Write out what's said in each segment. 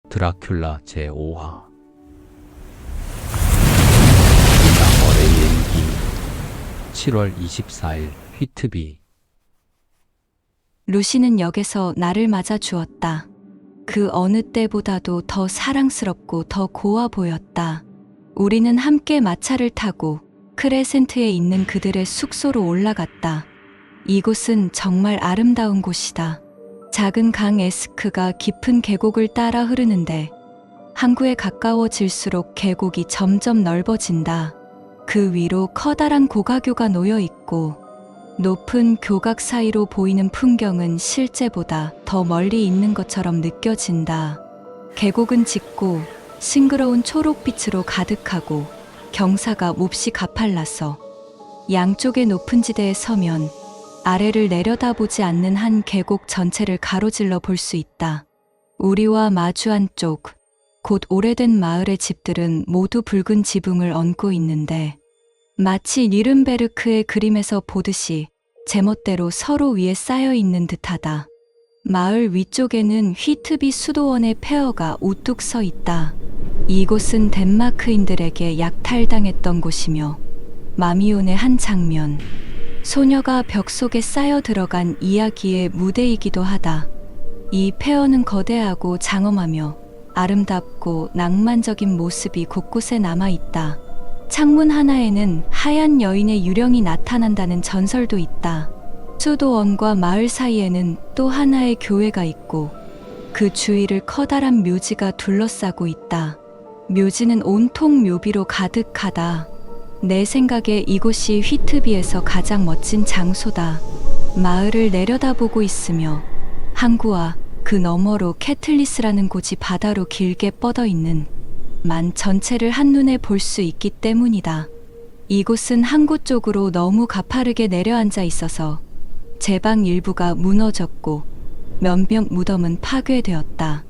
드라큘라 제5화 나월의 일기 7월 24일 휘트비 루시는 역에서 나를 맞아 주었다. 그 어느 때보다도 더 사랑스럽고 더 고와 보였다. 우리는 함께 마차를 타고 크레센트에 있는 그들의 숙소로 올라갔다. 이곳은 정말 아름다운 곳이다. 작은 강 에스크가 깊은 계곡을 따라 흐르는데 항구에 가까워질수록 계곡이 점점 넓어진다. 그 위로 커다란 고가교가 놓여 있고 높은 교각 사이로 보이는 풍경은 실제보다 더 멀리 있는 것처럼 느껴진다. 계곡은 짙고 싱그러운 초록빛으로 가득하고 경사가 몹시 가팔라서 양쪽의 높은 지대에 서면 아래를 내려다보지 않는 한 계곡 전체를 가로질러 볼 수 있다. 우리와 마주한 쪽, 곧 오래된 마을의 집들은 모두 붉은 지붕을 얹고 있는데 마치 뉘른베르크의 그림에서 보듯이 제멋대로 서로 위에 쌓여 있는 듯하다. 마을 위쪽에는 휘트비 수도원의 폐허가 우뚝 서 있다. 이곳은 덴마크인들에게 약탈당했던 곳이며 마미온의 한 장면, 소녀가 벽 속에 쌓여 들어간 이야기의 무대이기도 하다. 이 폐허는 거대하고 장엄하며 아름답고 낭만적인 모습이 곳곳에 남아있다. 창문 하나에는 하얀 여인의 유령이 나타난다는 전설도 있다. 수도원과 마을 사이에는 또 하나의 교회가 있고 그 주위를 커다란 묘지가 둘러싸고 있다. 묘지는 온통 묘비로 가득하다. 내 생각에 이곳이 휘트비에서 가장 멋진 장소다. 마을을 내려다보고 있으며 항구와 그 너머로 캐틀리스라는 곳이 바다로 길게 뻗어 있는 만 전체를 한눈에 볼 수 있기 때문이다. 이곳은 항구 쪽으로 너무 가파르게 내려앉아 있어서 제방 일부가 무너졌고 몇몇 무덤은 파괴되었다.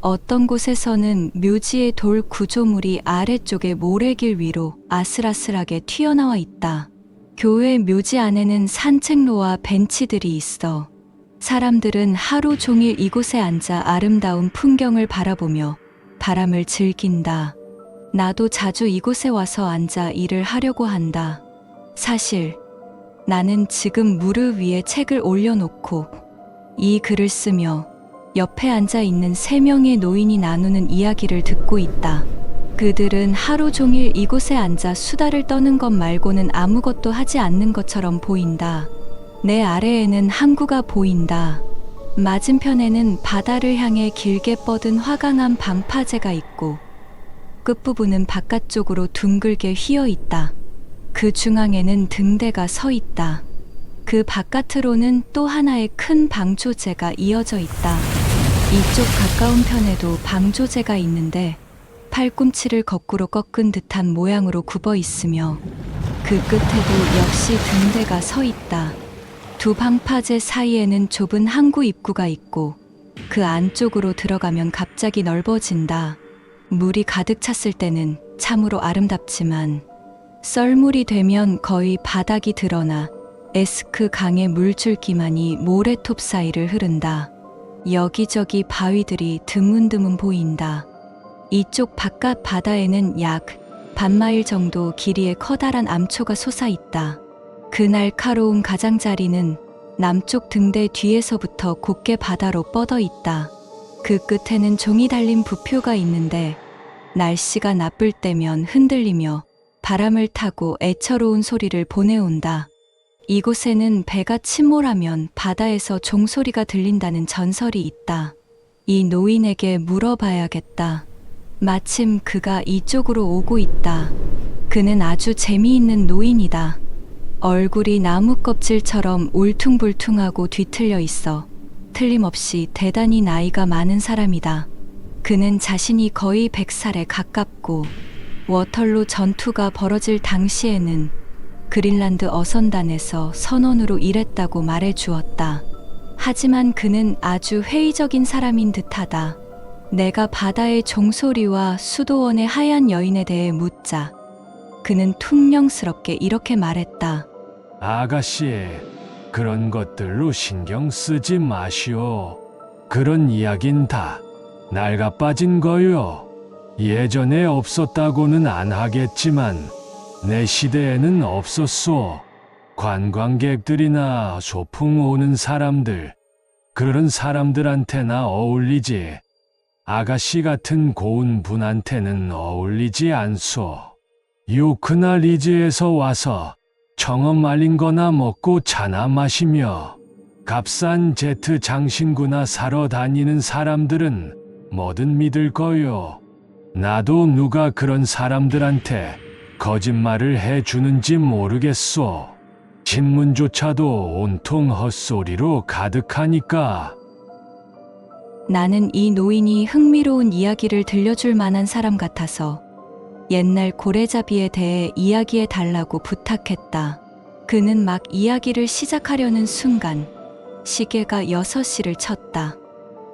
어떤 곳에서는 묘지의 돌 구조물이 아래쪽의 모래길 위로 아슬아슬하게 튀어나와 있다. 교회 묘지 안에는 산책로와 벤치들이 있어 사람들은 하루 종일 이곳에 앉아 아름다운 풍경을 바라보며 바람을 즐긴다. 나도 자주 이곳에 와서 앉아 일을 하려고 한다. 사실 나는 지금 무릎 위에 책을 올려놓고 이 글을 쓰며 옆에 앉아 있는 3명의 노인이 나누는 이야기를 듣고 있다. 그들은 하루 종일 이곳에 앉아 수다를 떠는 것 말고는 아무것도 하지 않는 것처럼 보인다. 내 아래에는 항구가 보인다. 맞은편에는 바다를 향해 길게 뻗은 화강암 방파제가 있고 끝부분은 바깥쪽으로 둥글게 휘어 있다. 그 중앙에는 등대가 서 있다. 그 바깥으로는 또 하나의 큰 방조제가 이어져 있다. 이쪽 가까운 편에도 방조제가 있는데 팔꿈치를 거꾸로 꺾은 듯한 모양으로 굽어 있으며 그 끝에도 역시 등대가 서 있다. 두 방파제 사이에는 좁은 항구 입구가 있고 그 안쪽으로 들어가면 갑자기 넓어진다. 물이 가득 찼을 때는 참으로 아름답지만 썰물이 되면 거의 바닥이 드러나 에스크 강의 물줄기만이 모래톱 사이를 흐른다. 여기저기 바위들이 드문드문 보인다. 이쪽 바깥 바다에는 약 반마일 정도 길이의 커다란 암초가 솟아있다. 그 날카로운 가장자리는 남쪽 등대 뒤에서부터 곧게 바다로 뻗어 있다. 그 끝에는 종이 달린 부표가 있는데 날씨가 나쁠 때면 흔들리며 바람을 타고 애처로운 소리를 보내온다. 이곳에는 배가 침몰하면 바다에서 종소리가 들린다는 전설이 있다. 이 노인에게 물어봐야겠다. 마침 그가 이쪽으로 오고 있다. 그는 아주 재미있는 노인이다. 얼굴이 나무 껍질처럼 울퉁불퉁하고 뒤틀려 있어 틀림없이 대단히 나이가 많은 사람이다. 그는 자신이 거의 100살에 가깝고 워털로 전투가 벌어질 당시에는 그린란드 어선단에서 선원으로 일했다고 말해 주었다. 하지만 그는 아주 회의적인 사람인 듯하다. 내가 바다의 종소리와 수도원의 하얀 여인에 대해 묻자 그는 퉁명스럽게 이렇게 말했다. 아가씨, 그런 것들로 신경 쓰지 마시오. 그런 이야긴 다 낡아 빠진 거요. 예전에 없었다고는 안 하겠지만 내 시대에는 없었소. 관광객들이나 소풍 오는 사람들, 그런 사람들한테나 어울리지. 아가씨 같은 고운 분한테는 어울리지 않소. 요크나 리즈에서 와서 청어 말린 거나 먹고 차나 마시며 값싼 제트 장신구나 사러 다니는 사람들은 뭐든 믿을 거요. 나도 누가 그런 사람들한테 거짓말을 해주는지 모르겠소. 신문조차도 온통 헛소리로 가득하니까. 나는 이 노인이 흥미로운 이야기를 들려줄 만한 사람 같아서 옛날 고래잡이에 대해 이야기해 달라고 부탁했다. 그는 막 이야기를 시작하려는 순간 시계가 6시를 쳤다.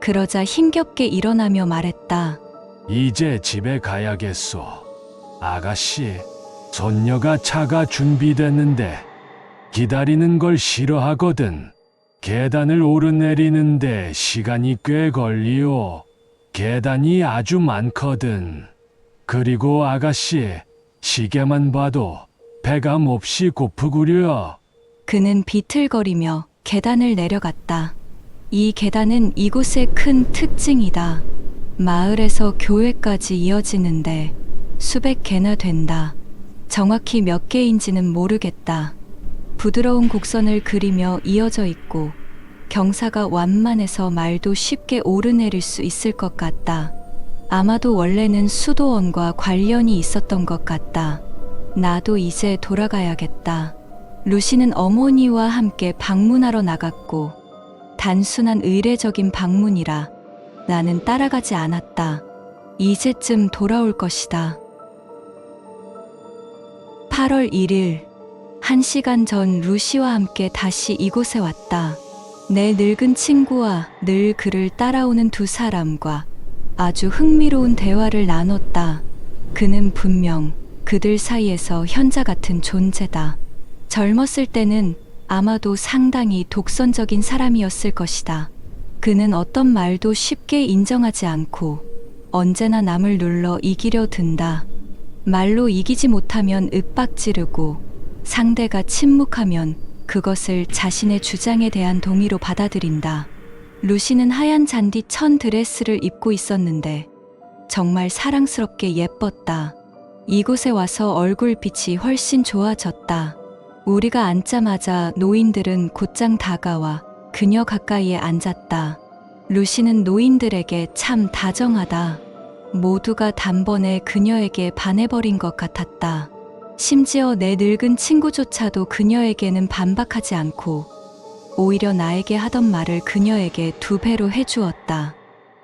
그러자 힘겹게 일어나며 말했다. 이제 집에 가야겠소. 아가씨, 손녀가 차가 준비됐는데 기다리는 걸 싫어하거든. 계단을 오르내리는데 시간이 꽤 걸리요. 계단이 아주 많거든. 그리고 아가씨, 시계만 봐도 배가 몹시 고프구려. 그는 비틀거리며 계단을 내려갔다. 이 계단은 이곳의 큰 특징이다. 마을에서 교회까지 이어지는데 수백 개나 된다. 정확히 몇 개인지는 모르겠다. 부드러운 곡선을 그리며 이어져 있고 경사가 완만해서 말도 쉽게 오르내릴 수 있을 것 같다. 아마도 원래는 수도원과 관련이 있었던 것 같다. 나도 이제 돌아가야겠다. 루시는 어머니와 함께 방문하러 나갔고 단순한 의례적인 방문이라 나는 따라가지 않았다. 이제쯤 돌아올 것이다. 8월 1일 1시간 전 루시와 함께 다시 이곳에 왔다. 내 늙은 친구와 늘 그를 따라오는 두 사람과 아주 흥미로운 대화를 나눴다. 그는 분명 그들 사이에서 현자 같은 존재다. 젊었을 때는 아마도 상당히 독선적인 사람이었을 것이다. 그는 어떤 말도 쉽게 인정하지 않고 언제나 남을 눌러 이기려 든다. 말로 이기지 못하면 윽박지르고 상대가 침묵하면 그것을 자신의 주장에 대한 동의로 받아들인다. 루시는 하얀 잔디 천 드레스를 입고 있었는데 정말 사랑스럽게 예뻤다. 이곳에 와서 얼굴빛이 훨씬 좋아졌다. 우리가 앉자마자 노인들은 곧장 다가와 그녀 가까이에 앉았다. 루시는 노인들에게 참 다정하다. 모두가 단번에 그녀에게 반해버린 것 같았다. 심지어 내 늙은 친구조차도 그녀에게는 반박하지 않고 오히려 나에게 하던 말을 그녀에게 2배로 해주었다.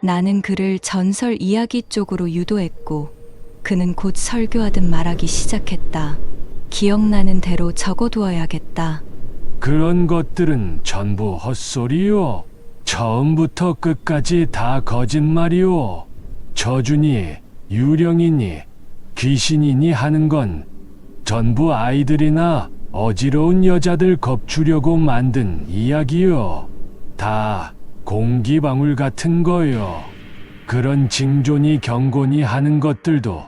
나는 그를 전설 이야기 쪽으로 유도했고 그는 곧 설교하듯 말하기 시작했다. 기억나는 대로 적어두어야겠다. 그런 것들은 전부 헛소리요. 처음부터 끝까지 다 거짓말이요. 저주니, 유령이니, 귀신이니 하는 건 전부 아이들이나 어지러운 여자들 겁주려고 만든 이야기요. 다 공기방울 같은 거요. 그런 징조니 경고니 하는 것들도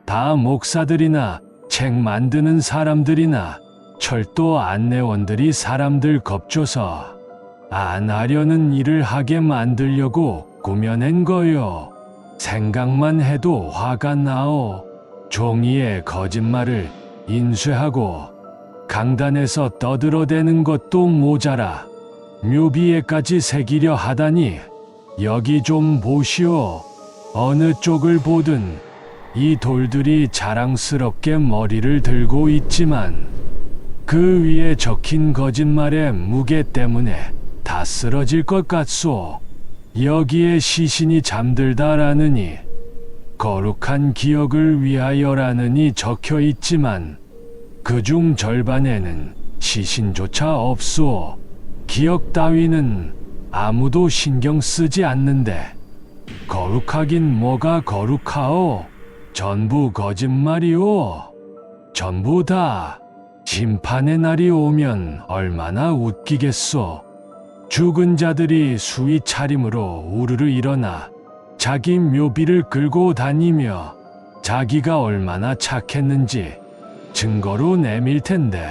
다 목사들이나 책 만드는 사람들이나 철도 안내원들이 사람들 겁줘서 안 하려는 일을 하게 만들려고 꾸며낸 거요. 생각만 해도 화가 나오. 종이에 거짓말을 인쇄하고 강단에서 떠들어대는 것도 모자라 묘비에까지 새기려 하다니. 여기 좀 보시오. 어느 쪽을 보든 이 돌들이 자랑스럽게 머리를 들고 있지만 그 위에 적힌 거짓말의 무게 때문에 다 쓰러질 것 같소. 여기에 시신이 잠들다라느니 거룩한 기억을 위하여라느니 적혀 있지만 그중 절반에는 시신조차 없소. 기억 따위는 아무도 신경 쓰지 않는데 거룩하긴 뭐가 거룩하오. 전부 거짓말이오. 전부 다. 심판의 날이 오면 얼마나 웃기겠소. 죽은 자들이 수위 차림으로 우르르 일어나 자기 묘비를 끌고 다니며 자기가 얼마나 착했는지 증거로 내밀 텐데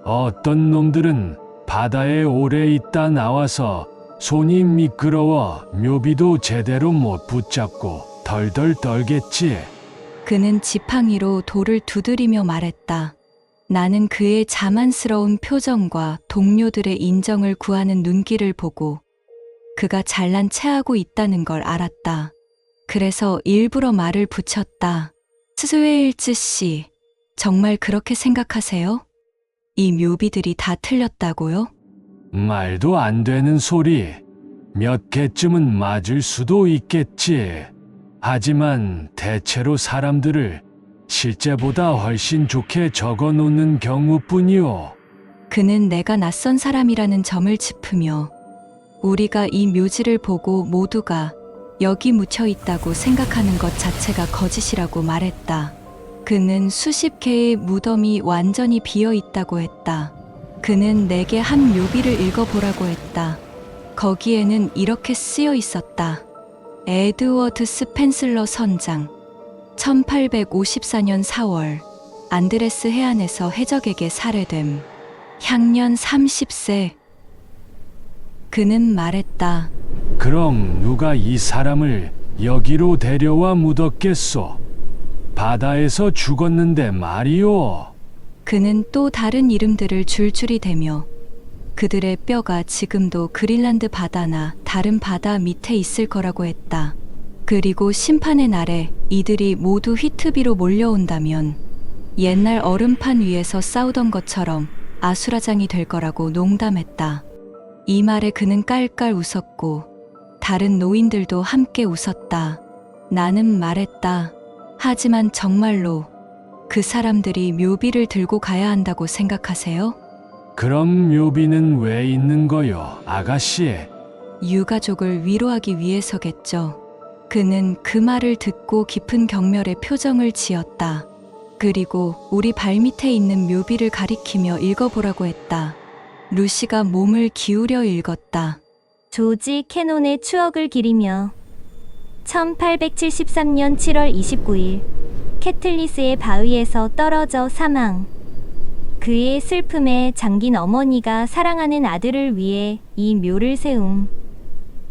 어떤 놈들은 바다에 오래 있다 나와서 손이 미끄러워 묘비도 제대로 못 붙잡고 덜덜 떨겠지. 그는 지팡이로 돌을 두드리며 말했다. 나는 그의 자만스러운 표정과 동료들의 인정을 구하는 눈길을 보고 그가 잘난 체하고 있다는 걸 알았다. 그래서 일부러 말을 붙였다. 스웨일즈 씨, 정말 그렇게 생각하세요? 이 묘비들이 다 틀렸다고요? 말도 안 되는 소리. 몇 개쯤은 맞을 수도 있겠지. 하지만 대체로 사람들을 실제보다 훨씬 좋게 적어 놓는 경우뿐이오. 그는 내가 낯선 사람이라는 점을 짚으며 우리가 이 묘지를 보고 모두가 여기 묻혀 있다고 생각하는 것 자체가 거짓이라고 말했다. 그는 수십 개의 무덤이 완전히 비어 있다고 했다. 그는 내게 한 묘비를 읽어보라고 했다. 거기에는 이렇게 쓰여 있었다. 에드워드 스펜슬러 선장 1854년 4월 안드레스 해안에서 해적에게 살해됨. 향년 30세. 그는 말했다. 그럼 누가 이 사람을 여기로 데려와 묻었겠소? 바다에서 죽었는데 말이오. 그는 또 다른 이름들을 줄줄이 대며 그들의 뼈가 지금도 그린란드 바다나 다른 바다 밑에 있을 거라고 했다. 그리고 심판의 날에 이들이 모두 휘트비로 몰려온다면 옛날 얼음판 위에서 싸우던 것처럼 아수라장이 될 거라고 농담했다. 이 말에 그는 깔깔 웃었고 다른 노인들도 함께 웃었다. 나는 말했다. 하지만 정말로 그 사람들이 묘비를 들고 가야 한다고 생각하세요? 그럼 묘비는 왜 있는 거요, 아가씨? 유가족을 위로하기 위해서겠죠. 그는 그 말을 듣고 깊은 경멸의 표정을 지었다. 그리고 우리 발밑에 있는 묘비를 가리키며 읽어보라고 했다. 루시가 몸을 기울여 읽었다. 조지 캐논의 추억을 기리며 1873년 7월 29일 캐틀리스의 바위에서 떨어져 사망. 그의 슬픔에 잠긴 어머니가 사랑하는 아들을 위해 이 묘를 세움.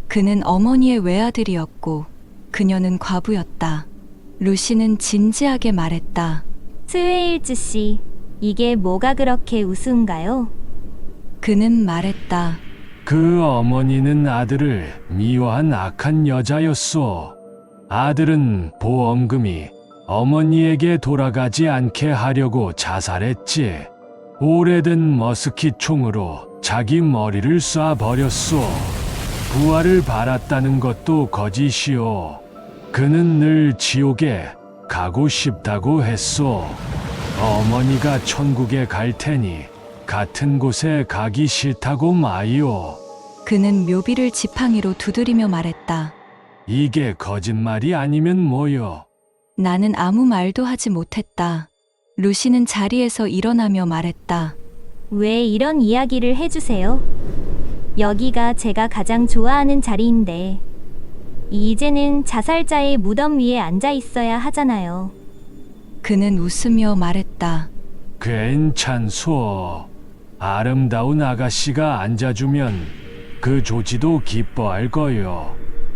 그는 어머니의 외아들이었고 그녀는 과부였다. 루시는 진지하게 말했다. 스웨일즈 씨, 이게 뭐가 그렇게 우스운가요? 그는 말했다. 그 어머니는 아들을 미워한 악한 여자였소. 아들은 보험금이 어머니에게 돌아가지 않게 하려고 자살했지. 오래된 머스킷 총으로 자기 머리를 쏴버렸소. 부활을 바랐다는 것도 거짓이오. 그는 늘 지옥에 가고 싶다고 했소. 어머니가 천국에 갈 테니 같은 곳에 가기 싫다고 마이오. 그는 묘비를 지팡이로 두드리며 말했다. 이게 거짓말이 아니면 뭐요? 나는 아무 말도 하지 못했다. 루시는 자리에서 일어나며 말했다. 왜 이런 이야기를 해주세요? 여기가 제가 가장 좋아하는 자리인데 이제는 자살자의 무덤 위에 앉아 있어야 하잖아요. 그는 웃으며 말했다. 괜찮소. 아름다운 아가씨가 앉아주면 그 조지도 기뻐할 거요.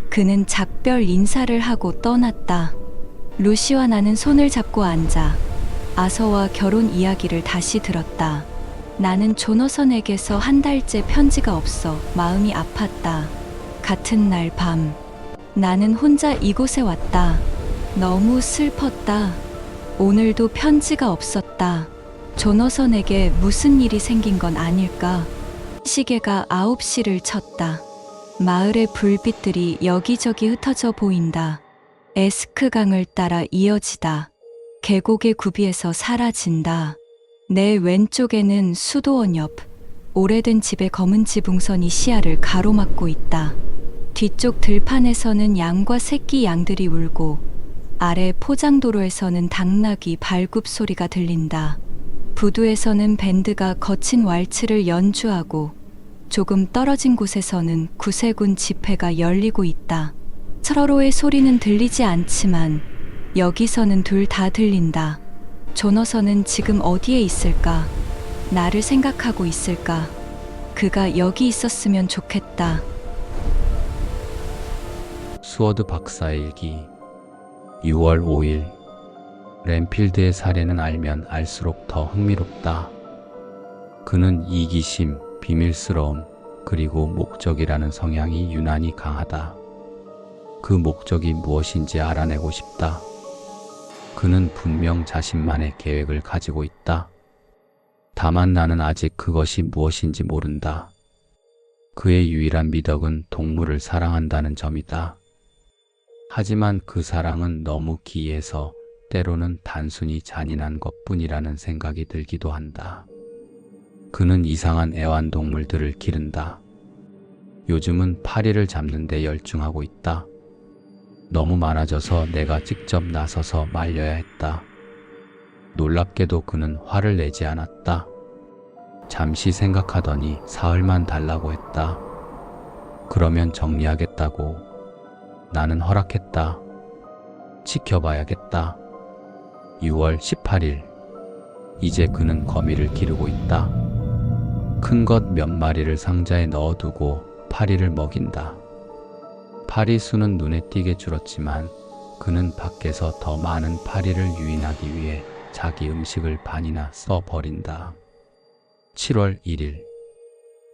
그는 작별 인사를 하고 떠났다. 루시와 나는 손을 잡고 앉아 아서와 결혼 이야기를 다시 들었다. 나는 조너선에게서 한 달째 편지가 없어 마음이 아팠다. 같은 날 밤 나는 혼자 이곳에 왔다. 너무 슬펐다. 오늘도 편지가 없었다. 조너선에게 무슨 일이 생긴 건 아닐까? 시계가 9시를 쳤다. 마을의 불빛들이 여기저기 흩어져 보인다. 에스크강을 따라 이어지다. 계곡의 구비에서 사라진다. 내 왼쪽에는 수도원 옆 오래된 집의 검은 지붕선이 시야를 가로막고 있다. 뒤쪽 들판에서는 양과 새끼 양들이 울고 아래 포장도로에서는 당나귀 발굽 소리가 들린다. 부두에서는 밴드가 거친 왈츠를 연주하고 조금 떨어진 곳에서는 구세군 집회가 열리고 있다. 서로의 소리는 들리지 않지만 여기서는 둘 다 들린다. 조너선은 지금 어디에 있을까? 나를 생각하고 있을까? 그가 여기 있었으면 좋겠다. 스워드 박사의 일기 6월 5일 램필드의 사례는 알면 알수록 더 흥미롭다. 그는 이기심, 비밀스러움, 그리고 목적이라는 성향이 유난히 강하다. 그 목적이 무엇인지 알아내고 싶다. 그는 분명 자신만의 계획을 가지고 있다. 다만 나는 아직 그것이 무엇인지 모른다. 그의 유일한 미덕은 동물을 사랑한다는 점이다. 하지만 그 사랑은 너무 기이해서 때로는 단순히 잔인한 것뿐이라는 생각이 들기도 한다. 그는 이상한 애완동물들을 기른다. 요즘은 파리를 잡는 데 열중하고 있다. 너무 많아져서 내가 직접 나서서 말려야 했다. 놀랍게도 그는 화를 내지 않았다. 잠시 생각하더니 사흘만 달라고 했다. 그러면 정리하겠다고. 나는 허락했다. 지켜봐야겠다. 6월 18일. 이제 그는 거미를 기르고 있다. 큰 것 몇 마리를 상자에 넣어두고 파리를 먹인다. 파리 수는 눈에 띄게 줄었지만 그는 밖에서 더 많은 파리를 유인하기 위해 자기 음식을 반이나 써버린다. 7월 1일.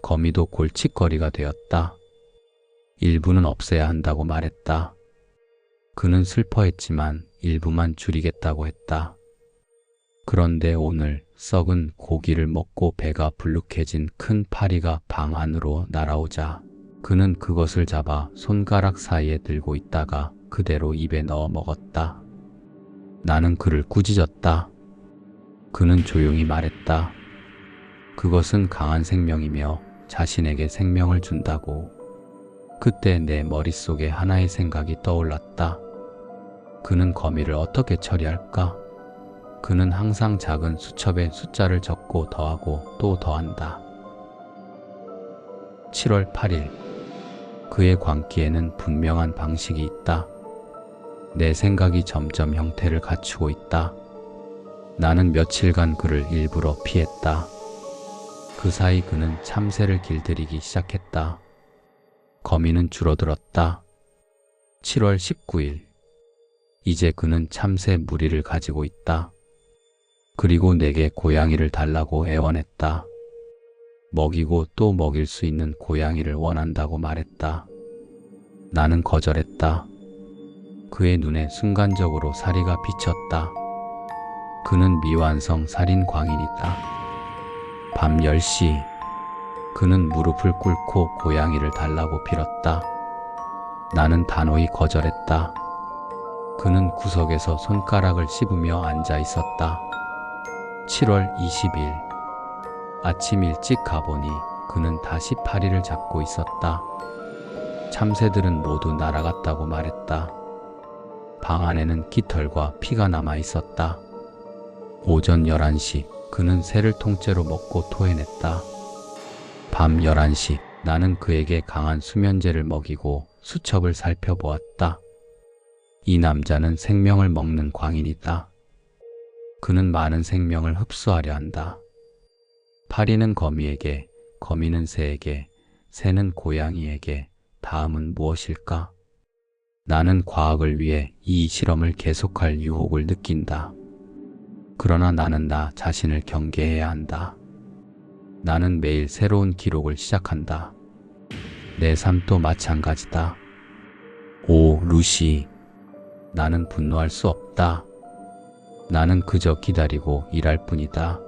거미도 골칫거리가 되었다. 일부는 없애야 한다고 말했다. 그는 슬퍼했지만 일부만 줄이겠다고 했다. 그런데 오늘 썩은 고기를 먹고 배가 불룩해진 큰 파리가 방 안으로 날아오자 그는 그것을 잡아 손가락 사이에 들고 있다가 그대로 입에 넣어 먹었다. 나는 그를 꾸짖었다. 그는 조용히 말했다. 그것은 강한 생명이며 자신에게 생명을 준다고. 그때 내 머릿속에 하나의 생각이 떠올랐다. 그는 거미를 어떻게 처리할까? 그는 항상 작은 수첩에 숫자를 적고 더하고 또 더한다. 7월 8일. 그의 광기에는 분명한 방식이 있다. 내 생각이 점점 형태를 갖추고 있다. 나는 며칠간 그를 일부러 피했다. 그 사이 그는 참새를 길들이기 시작했다. 거미는 줄어들었다. 7월 19일. 이제 그는 참새 무리를 가지고 있다. 그리고 내게 고양이를 달라고 애원했다. 먹이고 또 먹일 수 있는 고양이를 원한다고 말했다. 나는 거절했다. 그의 눈에 순간적으로 사리가 비쳤다. 그는 미완성 살인 광인이다. 밤 10시. 그는 무릎을 꿇고 고양이를 달라고 빌었다. 나는 단호히 거절했다. 그는 구석에서 손가락을 씹으며 앉아 있었다. 7월 20일. 아침 일찍 가보니 그는 다시 파리를 잡고 있었다. 참새들은 모두 날아갔다고 말했다. 방 안에는 깃털과 피가 남아 있었다. 오전 11시. 그는 새를 통째로 먹고 토해냈다. 밤 11시. 나는 그에게 강한 수면제를 먹이고 수첩을 살펴보았다. 이 남자는 생명을 먹는 광인이다. 그는 많은 생명을 흡수하려 한다. 파리는 거미에게, 거미는 새에게, 새는 고양이에게, 다음은 무엇일까? 나는 과학을 위해 이 실험을 계속할 유혹을 느낀다. 그러나 나는 나 자신을 경계해야 한다. 나는 매일 새로운 기록을 시작한다. 내 삶도 마찬가지다. 오, 루시. 나는 분노할 수 없다. 나는 그저 기다리고 일할 뿐이다.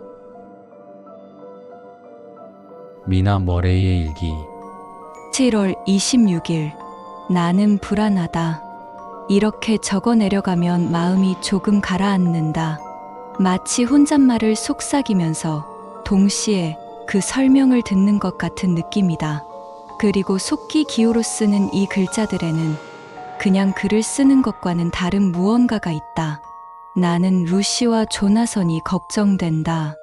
미나 머레이의 일기 7월 26일. 나는 불안하다. 이렇게 적어 내려가면 마음이 조금 가라앉는다. 마치 혼잣말을 속삭이면서 동시에 그 설명을 듣는 것 같은 느낌이다. 그리고 속기 기호로 쓰는 이 글자들에는 그냥 글을 쓰는 것과는 다른 무언가가 있다. 나는 루시와 조나선이 걱정된다.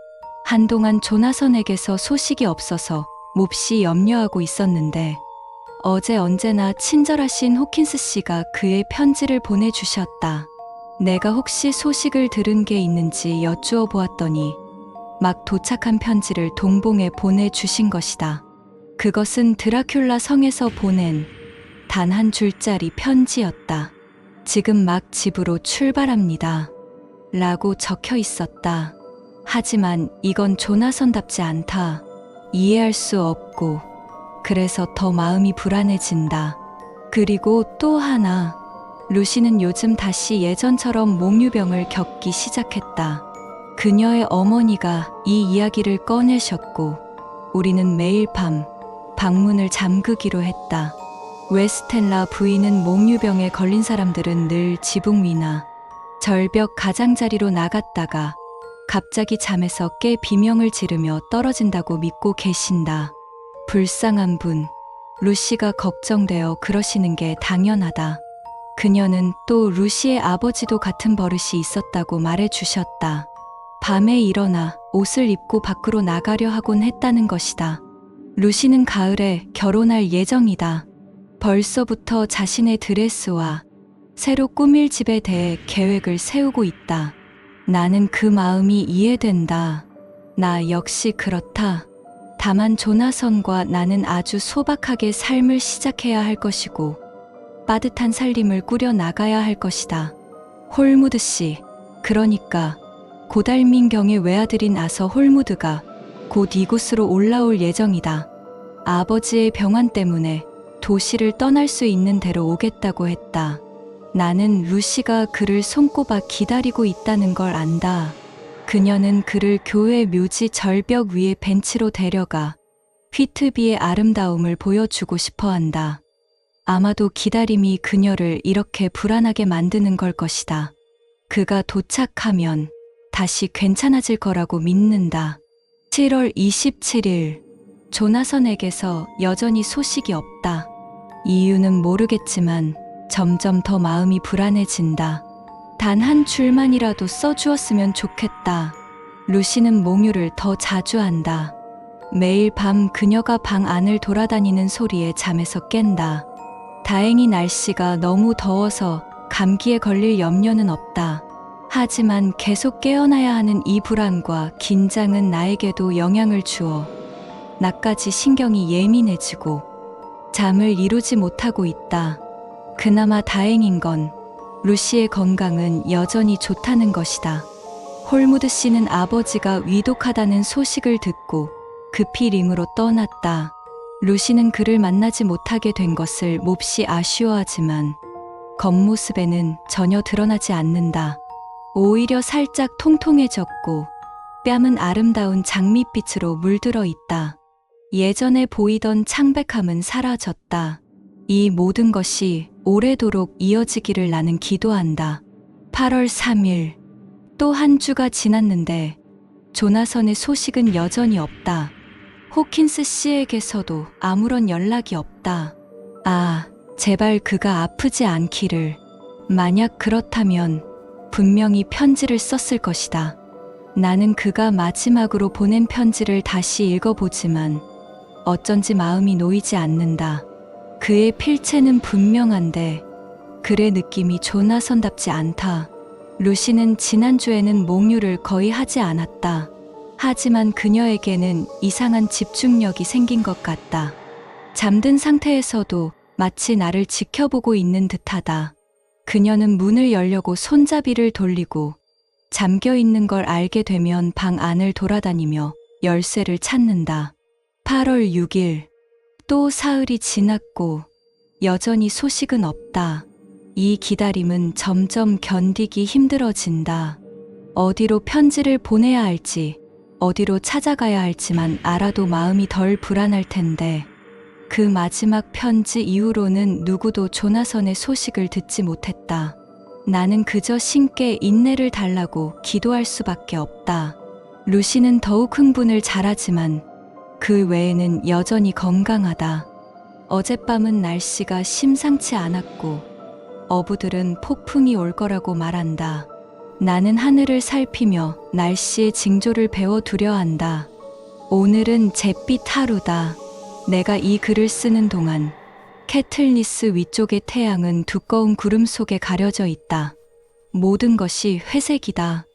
한동안 조나선에게서 소식이 없어서 몹시 염려하고 있었는데 어제 언제나 친절하신 호킨스 씨가 그의 편지를 보내주셨다. 내가 혹시 소식을 들은 게 있는지 여쭈어 보았더니 막 도착한 편지를 동봉해 보내주신 것이다. 그것은 드라큘라 성에서 보낸 단 한 줄짜리 편지였다. 지금 막 집으로 출발합니다. 라고 적혀 있었다. 하지만 이건 조나선답지 않다. 이해할 수 없고 그래서 더 마음이 불안해진다. 그리고 또 하나, 루시는 요즘 다시 예전처럼 몽유병을 겪기 시작했다. 그녀의 어머니가 이 이야기를 꺼내셨고 우리는 매일 밤 방문을 잠그기로 했다. 웨스텔라 부인은 몽유병에 걸린 사람들은 늘 지붕 위나 절벽 가장자리로 나갔다가 갑자기 잠에서 깨 비명을 지르며 떨어진다고 믿고 계신다. 불쌍한 분, 루시가 걱정되어 그러시는 게 당연하다. 그녀는 또 루시의 아버지도 같은 버릇이 있었다고 말해 주셨다. 밤에 일어나 옷을 입고 밖으로 나가려 하곤 했다는 것이다. 루시는 가을에 결혼할 예정이다. 벌써부터 자신의 드레스와 새로 꾸밀 집에 대해 계획을 세우고 있다. 나는 그 마음이 이해된다. 나 역시 그렇다. 다만 조나선과 나는 아주 소박하게 삶을 시작해야 할 것이고 빠듯한 살림을 꾸려 나가야 할 것이다. 홀무드 씨, 그러니까 고달민경의 외아들인 아서 홀무드가 곧 이곳으로 올라올 예정이다. 아버지의 병환 때문에 도시를 떠날 수 있는 대로 오겠다고 했다. 나는 루시가 그를 손꼽아 기다리고 있다는 걸 안다. 그녀는 그를 교회 묘지 절벽 위에 벤치로 데려가 휘트비의 아름다움을 보여주고 싶어 한다. 아마도 기다림이 그녀를 이렇게 불안하게 만드는 걸 것이다. 그가 도착하면 다시 괜찮아질 거라고 믿는다. 7월 27일, 조나선에게서 여전히 소식이 없다. 이유는 모르겠지만 점점 더 마음이 불안해진다. 단 한 줄만이라도 써주었으면 좋겠다. 루시는 몽유를 더 자주 한다. 매일 밤 그녀가 방 안을 돌아다니는 소리에 잠에서 깬다. 다행히 날씨가 너무 더워서 감기에 걸릴 염려는 없다. 하지만 계속 깨어나야 하는 이 불안과 긴장은 나에게도 영향을 주어 나까지 신경이 예민해지고 잠을 이루지 못하고 있다. 그나마 다행인 건 루시의 건강은 여전히 좋다는 것이다. 홀무드 씨는 아버지가 위독하다는 소식을 듣고 급히 림으로 떠났다. 루시는 그를 만나지 못하게 된 것을 몹시 아쉬워하지만 겉모습에는 전혀 드러나지 않는다. 오히려 살짝 통통해졌고 뺨은 아름다운 장밋빛으로 물들어 있다. 예전에 보이던 창백함은 사라졌다. 이 모든 것이 오래도록 이어지기를 나는 기도한다. 8월 3일, 또 한 주가 지났는데 조나선의 소식은 여전히 없다. 호킨스 씨에게서도 아무런 연락이 없다. 아, 제발 그가 아프지 않기를. 만약 그렇다면 분명히 편지를 썼을 것이다. 나는 그가 마지막으로 보낸 편지를 다시 읽어보지만 어쩐지 마음이 놓이지 않는다. 그의 필체는 분명한데 글의 느낌이 조나선답지 않다. 루시는 지난주에는 몽유를 거의 하지 않았다. 하지만 그녀에게는 이상한 집중력이 생긴 것 같다. 잠든 상태에서도 마치 나를 지켜보고 있는 듯하다. 그녀는 문을 열려고 손잡이를 돌리고 잠겨 있는 걸 알게 되면 방 안을 돌아다니며 열쇠를 찾는다. 8월 6일, 또 사흘이 지났고 여전히 소식은 없다. 이 기다림은 점점 견디기 힘들어진다. 어디로 편지를 보내야 할지, 어디로 찾아가야 할지만 알아도 마음이 덜 불안할 텐데 그 마지막 편지 이후로는 누구도 조나선의 소식을 듣지 못했다. 나는 그저 신께 인내를 달라고 기도할 수밖에 없다. 루시는 더욱 흥분을 잘하지만 그 외에는 여전히 건강하다. 어젯밤은 날씨가 심상치 않았고 어부들은 폭풍이 올 거라고 말한다. 나는 하늘을 살피며 날씨의 징조를 배워두려 한다. 오늘은 잿빛 하루다. 내가 이 글을 쓰는 동안 캐틀리스 위쪽의 태양은 두꺼운 구름 속에 가려져 있다. 모든 것이 회색이다.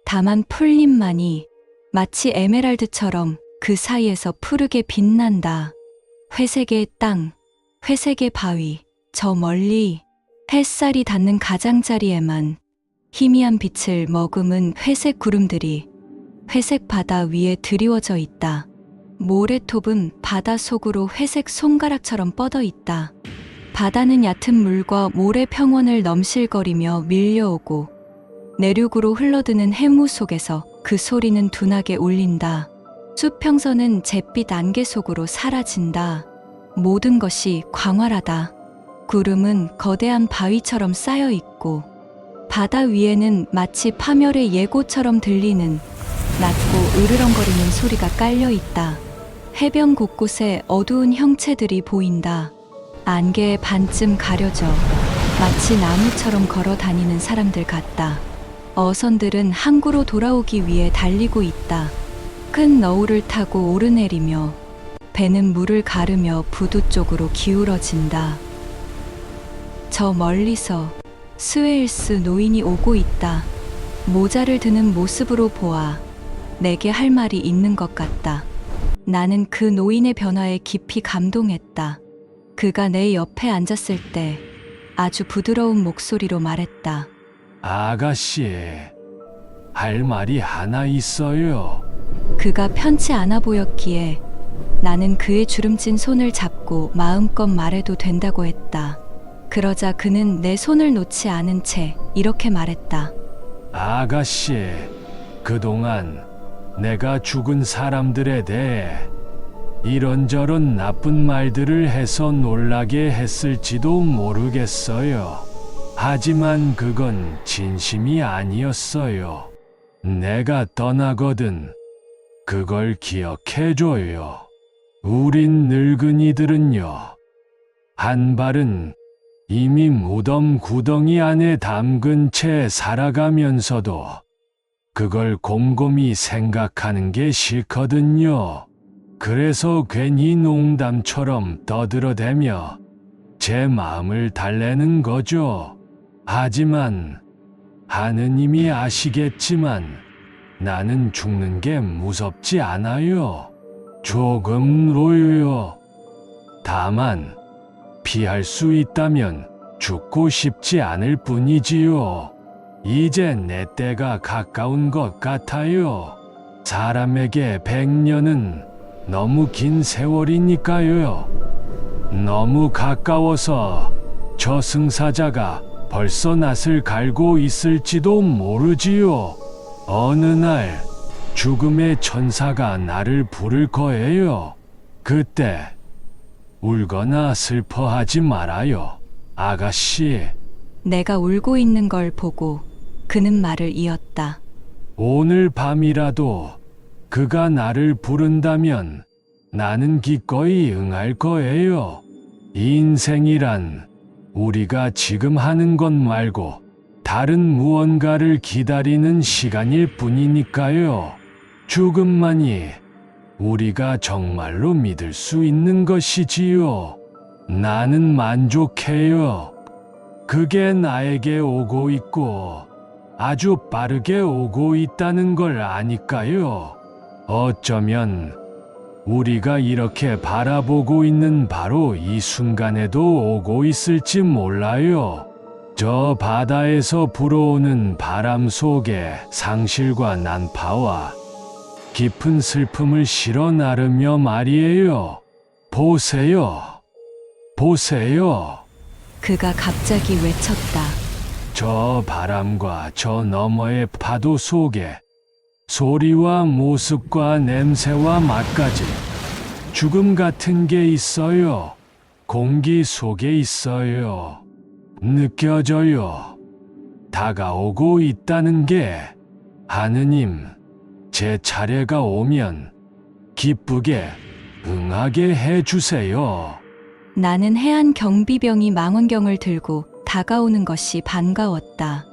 다만 풀잎만이 마치 에메랄드처럼 그 사이에서 푸르게 빛난다. 회색의 땅, 회색의 바위, 저 멀리 햇살이 닿는 가장자리에만 희미한 빛을 머금은 회색 구름들이 회색 바다 위에 드리워져 있다. 모래톱은 바다 속으로 회색 손가락처럼 뻗어 있다. 바다는 얕은 물과 모래 평원을 넘실거리며 밀려오고 내륙으로 흘러드는 해무 속에서 그 소리는 둔하게 울린다. 수평선은 잿빛 안개 속으로 사라진다. 모든 것이 광활하다. 구름은 거대한 바위처럼 쌓여 있고 바다 위에는 마치 파멸의 예고처럼 들리는 낮고 으르렁거리는 소리가 깔려 있다. 해변 곳곳에 어두운 형체들이 보인다. 안개에 반쯤 가려져 마치 나무처럼 걸어 다니는 사람들 같다. 어선들은 항구로 돌아오기 위해 달리고 있다. 큰 너울을 타고 오르내리며 배는 물을 가르며 부두 쪽으로 기울어진다. 저 멀리서 스웨일스 노인이 오고 있다. 모자를 드는 모습으로 보아 내게 할 말이 있는 것 같다. 나는 그 노인의 변화에 깊이 감동했다. 그가 내 옆에 앉았을 때 아주 부드러운 목소리로 말했다. 아가씨, 할 말이 하나 있어요. 그가 편치 않아 보였기에 나는 그의 주름진 손을 잡고 마음껏 말해도 된다고 했다. 그러자 그는 내 손을 놓지 않은 채 이렇게 말했다. 아가씨, 그동안 내가 죽은 사람들에 대해 이런저런 나쁜 말들을 해서 놀라게 했을지도 모르겠어요. 하지만 그건 진심이 아니었어요. 내가 떠나거든 그걸 기억해줘요. 우린 늙은이들은요, 한 발은 이미 무덤 구덩이 안에 담근 채 살아가면서도 그걸 곰곰이 생각하는 게 싫거든요. 그래서 괜히 농담처럼 떠들어대며 제 마음을 달래는 거죠. 하지만 하느님이 아시겠지만 나는 죽는 게 무섭지 않아요. 조금로요. 다만 피할 수 있다면 죽고 싶지 않을 뿐이지요. 이제 내 때가 가까운 것 같아요. 사람에게 100년은 너무 긴 세월이니까요. 너무 가까워서 저승사자가 벌써 낯을 갈고 있을지도 모르지요. 어느 날 죽음의 천사가 나를 부를 거예요. 그때 울거나 슬퍼하지 말아요, 아가씨. 내가 울고 있는 걸 보고 그는 말을 이었다. 오늘 밤이라도 그가 나를 부른다면 나는 기꺼이 응할 거예요. 인생이란 우리가 지금 하는 것 말고 다른 무언가를 기다리는 시간일 뿐이니까요. 죽음만이 우리가 정말로 믿을 수 있는 것이지요. 나는 만족해요. 그게 나에게 오고 있고 아주 빠르게 오고 있다는 걸 아니까요. 어쩌면 우리가 이렇게 바라보고 있는 바로 이 순간에도 오고 있을지 몰라요. 저 바다에서 불어오는 바람 속에 상실과 난파와 깊은 슬픔을 실어 나르며 말이에요. 보세요. 보세요. 그가 갑자기 외쳤다. 저 바람과 저 너머의 파도 속에 소리와 모습과 냄새와 맛까지 죽음 같은 게 있어요. 공기 속에 있어요. 느껴져요. 다가오고 있다는 게. 하느님, 제 차례가 오면 기쁘게 응하게 해주세요. 나는 해안 경비병이 망원경을 들고 다가오는 것이 반가웠다.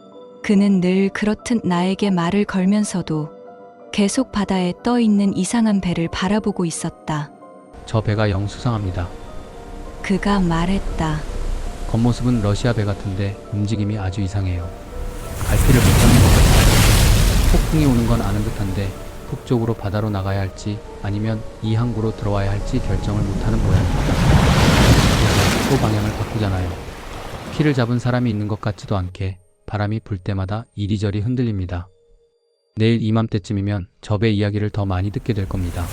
그는 늘 그렇듯 나에게 말을 걸면서도 계속 바다에 떠 있는 이상한 배를 바라보고 있었다. 저 배가 영 수상합니다. 그가 말했다. 겉모습은 러시아 배 같은데 움직임이 아주 이상해요. 갈피를 못 잡는 것 같아요. 폭풍이 오는 건 아는 듯한데 북쪽으로 바다로 나가야 할지 아니면 이 항구로 들어와야 할지 결정을 못하는 모양입니다. 또 방향을 바꾸잖아요. 키를 잡은 사람이 있는 것 같지도 않게 바람이 불 때마다 이리저리 흔들립니다. 내일 이맘때쯤이면 저 배 이야기를 더 많이 듣게 될 겁니다.